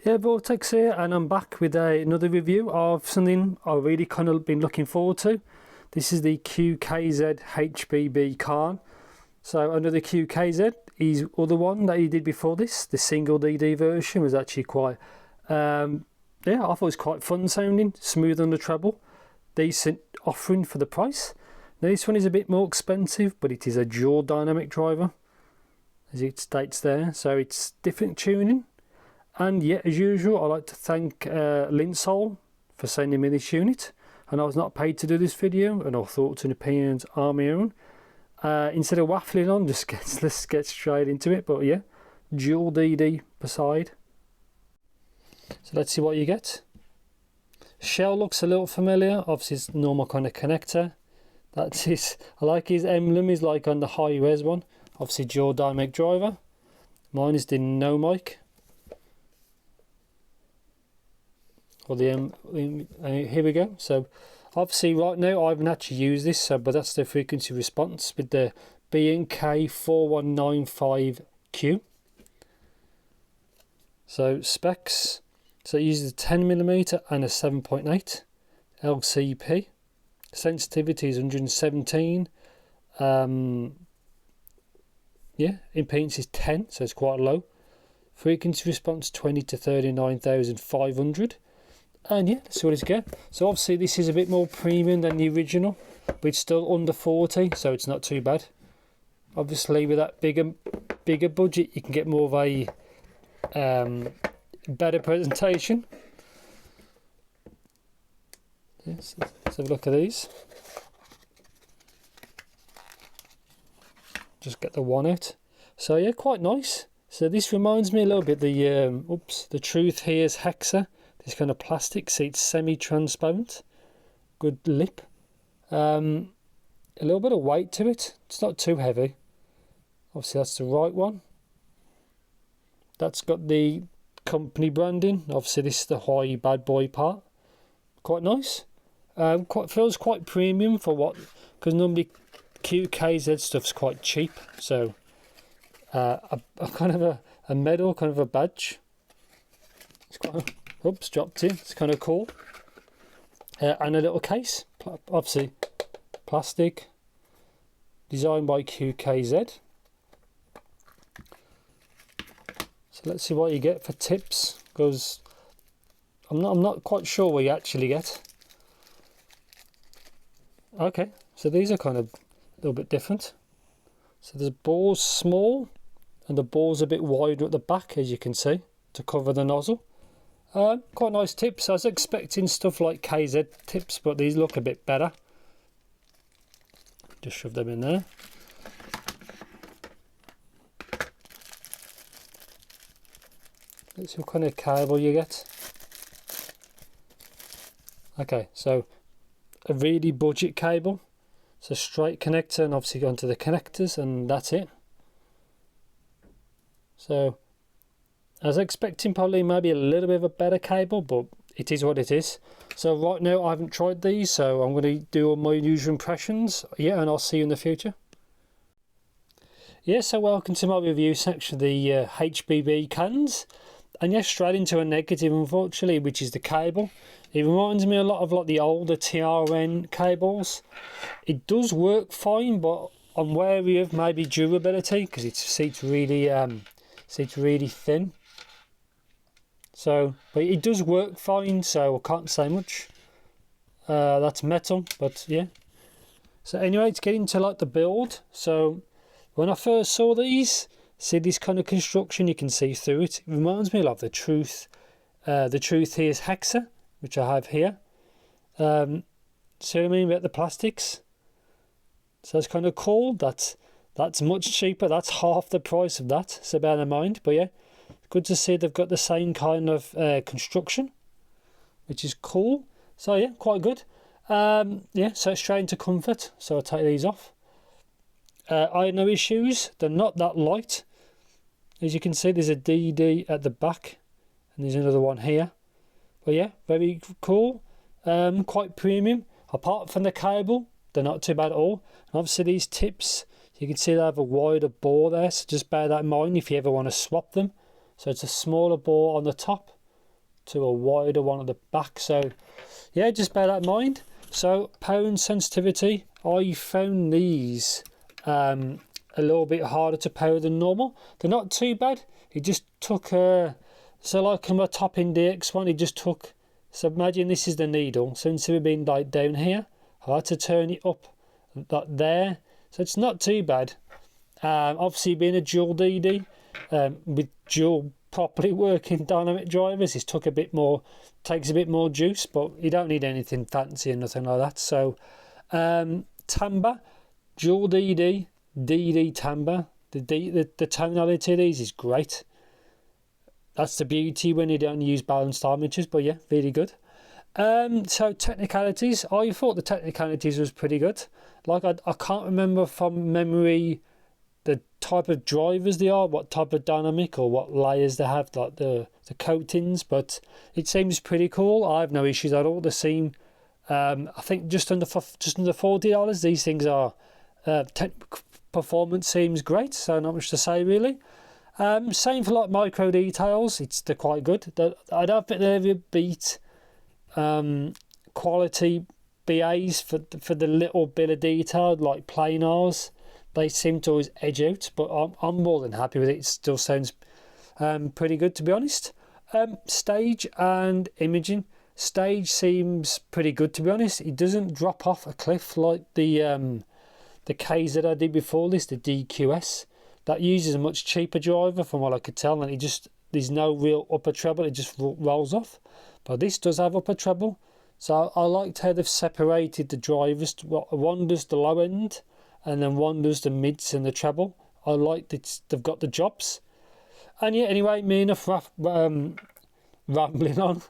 Yeah, Vortex here, and I'm back with another review of something I've really kind of been looking forward to. This is the QKZ HBB Khan. So another QKZ, his other one that he did before this, the single DD version, was actually quite, yeah, I thought it was quite fun sounding, smooth on the treble, decent offering for the price. Now this one is a bit more expensive, but it is a dual dynamic driver, as it states there, so it's different tuning. And yeah, as usual, I'd like to thank Linsol for sending me this unit. And I was not paid to do this video, and our thoughts and opinions are my own. Instead of waffling on, let's get straight into it. But yeah, dual DD per side. So let's see what you get. Shell looks a little familiar. Obviously, it's normal kind of connector. That's his. I like his emblem. Is like on the high res one. Obviously, dual dynamic driver. Mine is the no mic. Or the here we go. So obviously right now I haven't actually used this, but that's the frequency response with the B&K 4195Q. So specs, so it uses a 10mm and a 7.8 LCP. Sensitivity is 117. Yeah, impedance is 10, so it's quite low. Frequency response 20 to 39,500. And yeah, let's see what it's get. So obviously this is a bit more premium than the original, but it's still under 40, so it's not too bad. Obviously with that bigger budget, you can get more of a better presentation. Yes, let's have a look at these. Just get the one out. So yeah, quite nice. So this reminds me a little bit the the Truthears Hexa. This kind of plastic, see it's semi-transparent, good lip, a little bit of weight to it, it's not too heavy. Obviously that's the right one. That's got the company branding. Obviously this is the high bad boy part. Quite nice. Feels quite premium for what, because normally QKZ stuff's quite cheap. So a kind of a medal, kind of a badge. It's quite. Oops, dropped it. It's kind of cool. And a little case, obviously plastic, designed by QKZ. So let's see what you get for tips, because I'm not quite sure what you actually get. Okay, so these are kind of a little bit different. So the ball's small, and the ball's a bit wider at the back, as you can see, to cover the nozzle. Quite nice tips. I was expecting stuff like KZ tips, but these look a bit better. Just shove them in there. Let's see what kind of cable you get. Okay, so a really budget cable. It's a straight connector, and obviously go onto the connectors, and that's it. So I was expecting probably maybe a little bit of a better cable, but it is what it is. So right now I haven't tried these, so I'm going to do all my usual impressions. Yeah, and I'll see you in the future. Yeah, so welcome to my review section of the HBB Khans. And yes, straight into a negative, unfortunately, which is the cable. It reminds me a lot of like the older TRN cables. It does work fine, but I'm wary of maybe durability, because it's really thin. So, but it does work fine, so I can't say much. That's metal, but yeah. So anyway, to get into like the build. So when I first saw these, see this kind of construction, you can see through it. It reminds me of the Truthears Hexa, which I have here. See what I mean about the plastics? So it's kind of cool. That's much cheaper. That's half the price of that. So bear in mind. But yeah, good to see they've got the same kind of construction, which is cool. So yeah, quite good. Yeah, so straight into comfort. So I'll take these off. I had no issues. They're not that light. As you can see, there's a DD at the back, and there's another one here. But yeah, very cool. Quite premium. Apart from the cable, they're not too bad at all. And obviously these tips, you can see they have a wider bore there, so just bear that in mind if you ever want to swap them. So it's a smaller bore on the top to a wider one at the back. So yeah, just bear that in mind. So power and sensitivity, I found these a little bit harder to power than normal. They're not too bad. It just took so like on my top index one, it just took, so imagine this is the needle, so instead of being like down here, I had to turn it up like there, so it's not too bad. Obviously being a dual DD with dual properly working dynamic drivers, it took a bit more, takes a bit more juice, but you don't need anything fancy and nothing like that. So timbre, dual DD, DD timbre, the tonality of these is great. That's the beauty when you don't use balanced armatures, but yeah, really good. So technicalities, I thought the technicalities was pretty good. Like I can't remember from memory the type of drivers they are, what type of dynamic or what layers they have, like the coatings, but it seems pretty cool. I have no issues at all. They seem, I think just under $40, these things are, performance seems great, so not much to say really. Same for like micro details, they're quite good. I don't think they ever beat quality BAs for the little bit of detail, like planars. They seem to always edge out, but I'm more than happy with it. It still sounds pretty good, to be honest. Stage and imaging. Stage seems pretty good, to be honest. It doesn't drop off a cliff like the KZ I did before this, the DQS. That uses a much cheaper driver from what I could tell, and there's no real upper treble, it just rolls off. But this does have upper treble, so I liked how they've separated the drivers. One does the low end, and then one does the mids and the treble. I like that they've got the jobs. And yeah, anyway, me enough rambling on.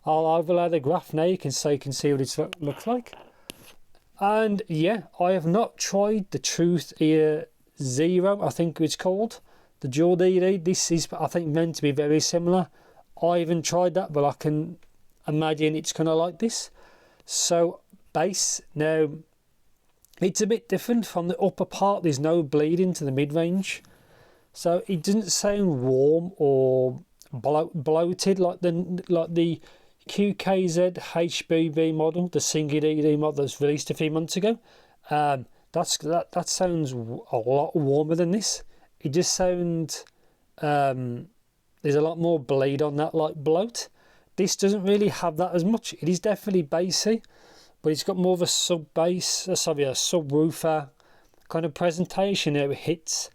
I'll overlay the graph now, you can see what it looks like. And yeah, I have not tried the Truthears Zero, I think it's called, the dual DD. This is, I think, meant to be very similar. I haven't tried that, but I can imagine it's kind of like this. So bass, now it's a bit different from the upper part. There's no bleed into the mid-range, so it doesn't sound warm or bloated like the QKZ HBB model, the single DD model that's released a few months ago. That sounds a lot warmer than this. It just sounds there's a lot more bleed on that, like bloat. This doesn't really have that as much. It is definitely bassy, but it's got more of a sub-bass, a subwoofer kind of presentation how it hits.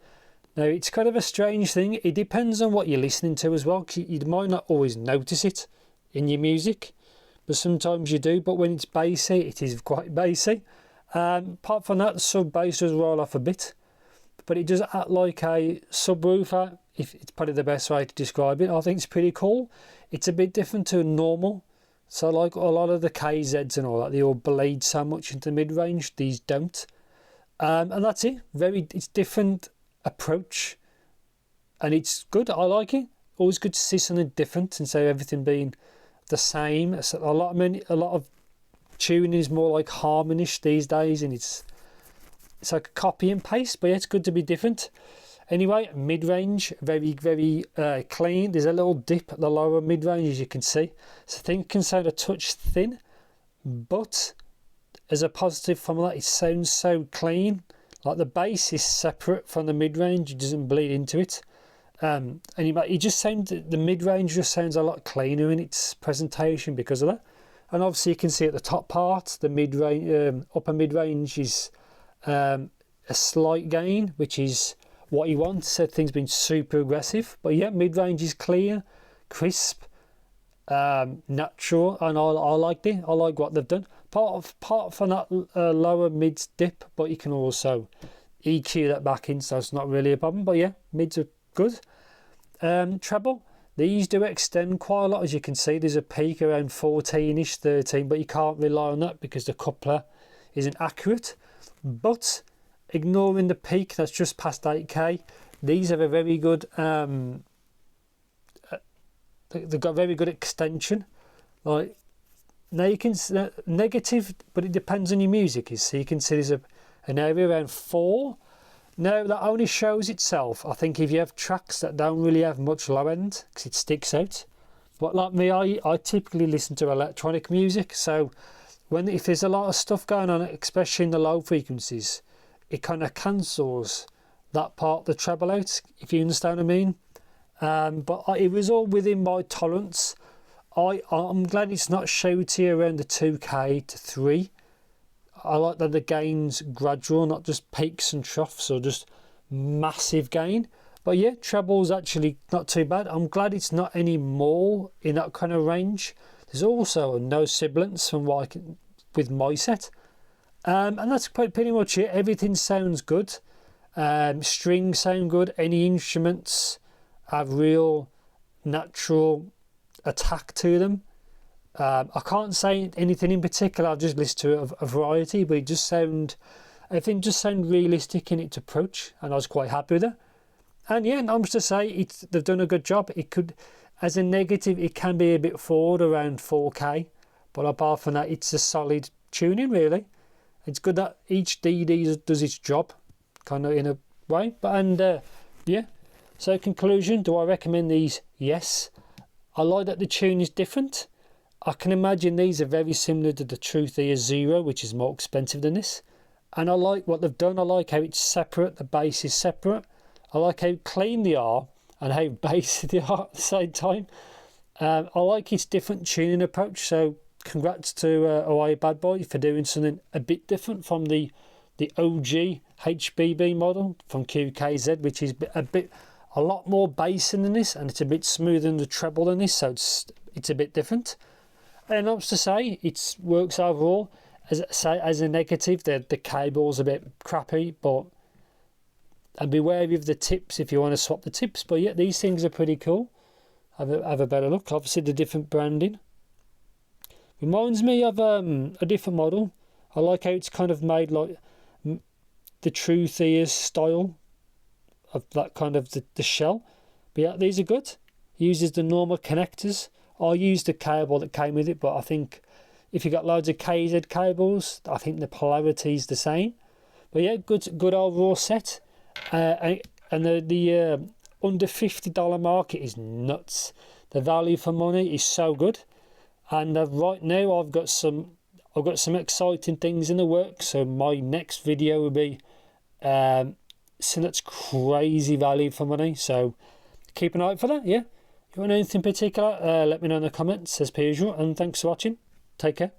Now it's kind of a strange thing. It depends on what you're listening to as well. You might not always notice it in your music, but sometimes you do. But when it's bassy, it is quite bassy. Apart from that, the sub-bass does roll off a bit, but it does act like a subwoofer, if it's probably the best way to describe it. I think it's pretty cool. It's a bit different to a normal. So like a lot of the KZs and all that, they all bleed so much into the mid-range. These don't. And that's it. It's different approach, and it's good. I like it. Always good to see something different instead of everything being the same. A lot of tuning is more like harmonish these days, and it's like a copy and paste, but yeah, it's good to be different. Anyway, mid-range, very clean. There's a little dip at the lower mid-range, as you can see, so things can sound a touch thin, but as a positive from that, it sounds so clean. Like the bass is separate from the mid-range, it doesn't bleed into it. And it just sounds, the mid-range just sounds a lot cleaner in its presentation because of that. And obviously you can see at the top part, the mid-range, upper mid-range is a slight gain, which is what you want. So things being super aggressive, but yeah, mid-range is clear, crisp, natural, and I liked it. I like what they've done. Part from that lower mids dip, but you can also EQ that back in, so it's not really a problem. But yeah, mids are good. Treble, these do extend quite a lot, as you can see. There's a peak around 14ish, 13, but you can't rely on that because the coupler isn't accurate. But ignoring the peak that's just past 8k, these have a very good they've got very good extension. Like now you can negative, but it depends on your music. So you can see there's an area around 4. Now that only shows itself, I think, if you have tracks that don't really have much low end, because it sticks out. But like me, I typically listen to electronic music, so if there's a lot of stuff going on, especially in the low frequencies, it kind of cancels that part of the treble out, if you understand what I mean. But it was all within my tolerance. I'm glad it's not shouty around the 2K to 3. I like that the gain's gradual, not just peaks and troughs or just massive gain. But yeah, treble's actually not too bad. I'm glad it's not any more in that kind of range. There's also no sibilance from what I can with my set. And that's pretty much it. Everything sounds good. Strings sound good. Any instruments have real natural attack to them. I can't say anything in particular. I've just listened to a variety, but everything just sounded realistic in its approach, and I was quite happy with it. And yeah, I'm just to say they've done a good job. It could, as a negative, it can be a bit forward around 4K, but apart from that, it's a solid tuning really. It's good that each DD does its job, kind of in a way. Yeah. So conclusion, do I recommend these? Yes. I like that the tune is different. I can imagine these are very similar to the Truthears Zero, which is more expensive than this. And I like what they've done. I like how it's separate, the bass is separate. I like how clean they are and how bassy they are at the same time. I like its different tuning approach. So congrats to Hawaii Bad Boy for doing something a bit different from the OG HBB model from QKZ, which is a lot more bass than this, and it's a bit smoother than the treble than this, so it's a bit different. And I'm to say it works overall. As a negative, the cable's a bit crappy, but and be wary of the tips if you want to swap the tips. But yeah, these things are pretty cool. Have a better look. Obviously the different branding reminds me of a different model. I like how it's kind of made like the Truthears style of that kind of the shell. But yeah, these are good. Uses the normal connectors. I used the cable that came with it, but I think if you got loads of KZ cables, I think the polarity is the same. But yeah, good overall set. And the under $50 market is nuts. The value for money is so good. And right now I've got some exciting things in the works. So my next video will be so that's crazy value for money. So keep an eye out for that. Yeah. If you want anything particular, let me know in the comments as per usual. And thanks for watching. Take care.